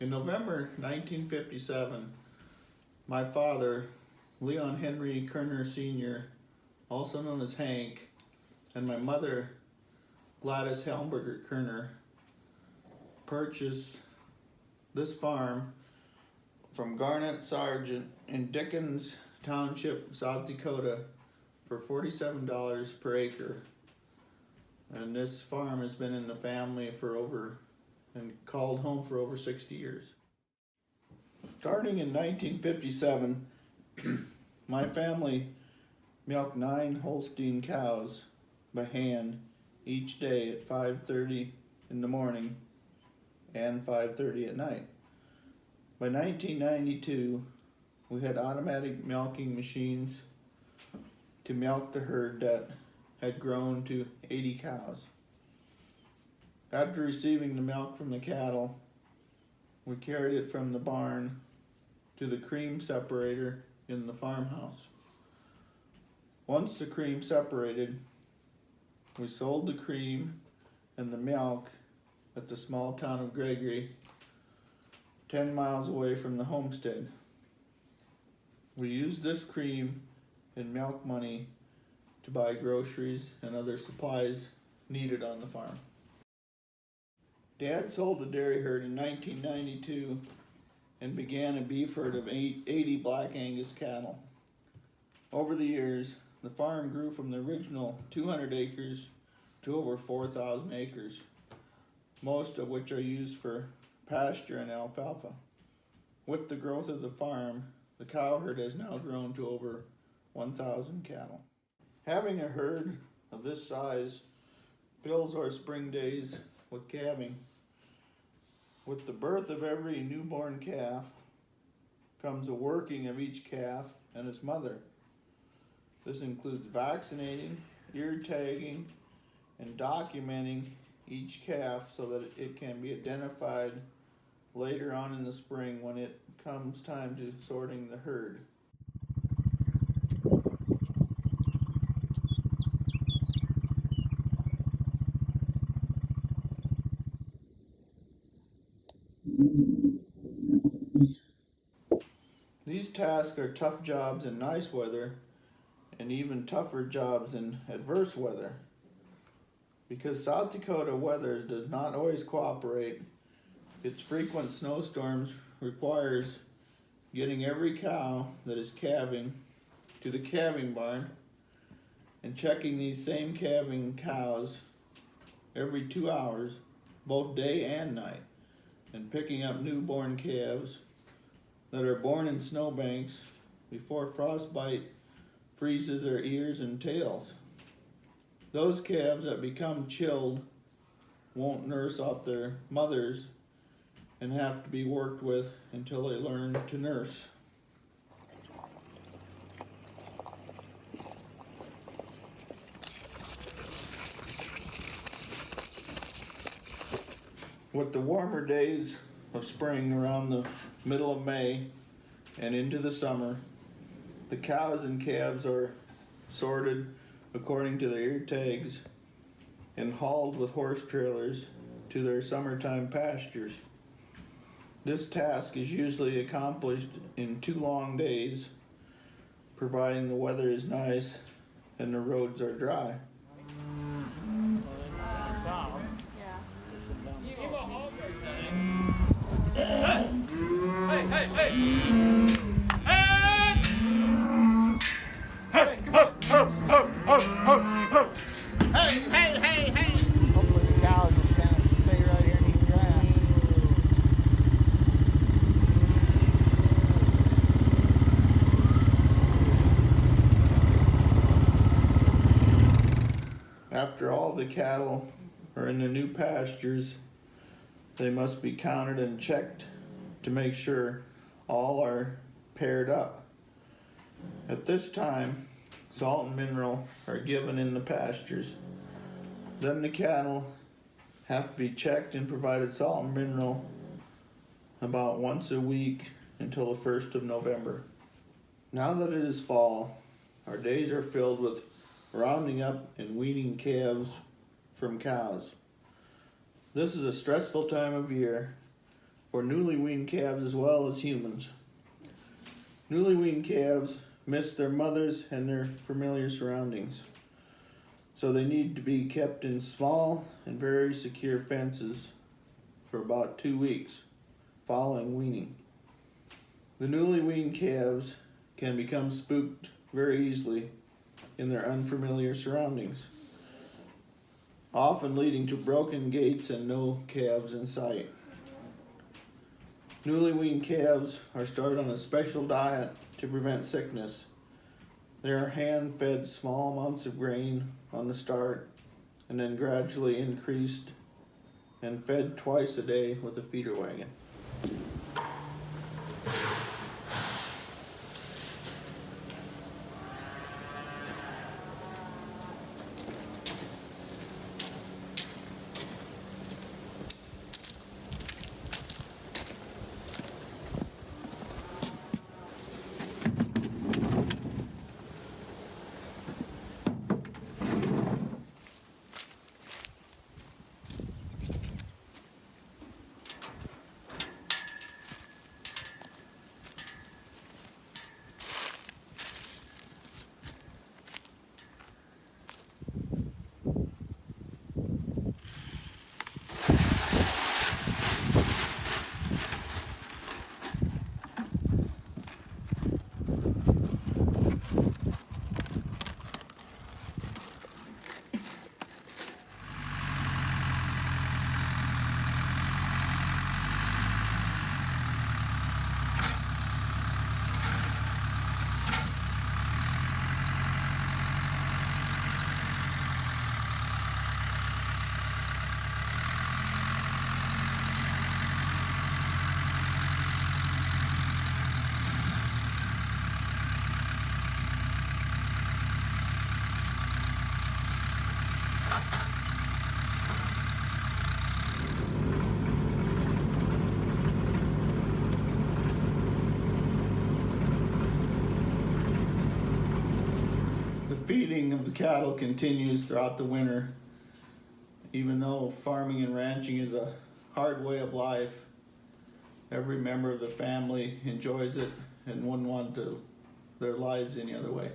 In November 1957, my father, Leon Henry Kerner Sr., also known as Hank, and my mother, Gladys Helmberger Kerner, purchased this farm from Garnett Sargent in Dickens Township, South Dakota for $47 per acre. And this farm has been in the family and called home for over 60 years. Starting in 1957, my family milked 9 Holstein cows by hand each day at 5:30 in the morning and 5:30 at night. By 1992, we had automatic milking machines to milk the herd that had grown to 80 cows. After receiving the milk from the cattle, we carried it from the barn to the cream separator in the farmhouse. Once the cream separated, we sold the cream and the milk at the small town of Gregory, 10 miles away from the homestead. We used this cream and milk money to buy groceries and other supplies needed on the farm. Dad sold the dairy herd in 1992 and began a beef herd of 80 Black Angus cattle. Over the years, the farm grew from the original 200 acres to over 4,000 acres, most of which are used for pasture and alfalfa. With the growth of the farm, the cow herd has now grown to over 1,000 cattle. Having a herd of this size fills our spring days with calving. With the birth of every newborn calf comes a working of each calf and its mother. This includes vaccinating, ear tagging, and documenting each calf so that it can be identified later on in the spring when it comes time to sorting the herd. These tasks are tough jobs in nice weather and even tougher jobs in adverse weather. Because South Dakota weather does not always cooperate, its frequent snowstorms requires getting every cow that is calving to the calving barn and checking these same calving cows every 2 hours, both day and night, and picking up newborn calves that are born in snowbanks before frostbite freezes their ears and tails. Those calves that become chilled won't nurse off their mothers and have to be worked with until they learn to nurse. With the warmer days of spring around the middle of May and into the summer, the cows and calves are sorted according to their ear tags and hauled with horse trailers to their summertime pastures. This task is usually accomplished in 2 long days, providing the weather is nice and the roads are dry. Hopefully the cows just kind of stay right here and eat grass. After all the cattle are in the new pastures, they must be counted and checked to make sure all are paired up. At this time, salt and mineral are given in the pastures. Then the cattle have to be checked and provided salt and mineral about once a week until the 1st of November. Now that it is fall, our days are filled with rounding up and weaning calves from cows. This is a stressful time of year for newly weaned calves as well as humans. Newly weaned calves miss their mothers and their familiar surroundings, so they need to be kept in small and very secure fences for about 2 weeks following weaning. The newly weaned calves can become spooked very easily in their unfamiliar surroundings, often leading to broken gates and no calves in sight. Newly weaned calves are started on a special diet to prevent sickness. They are hand-fed small amounts of grain on the start and then gradually increased and fed twice a day with a feeder wagon. The feeding of the cattle continues throughout the winter. Even though farming and ranching is a hard way of life, every member of the family enjoys it and wouldn't want their lives any other way.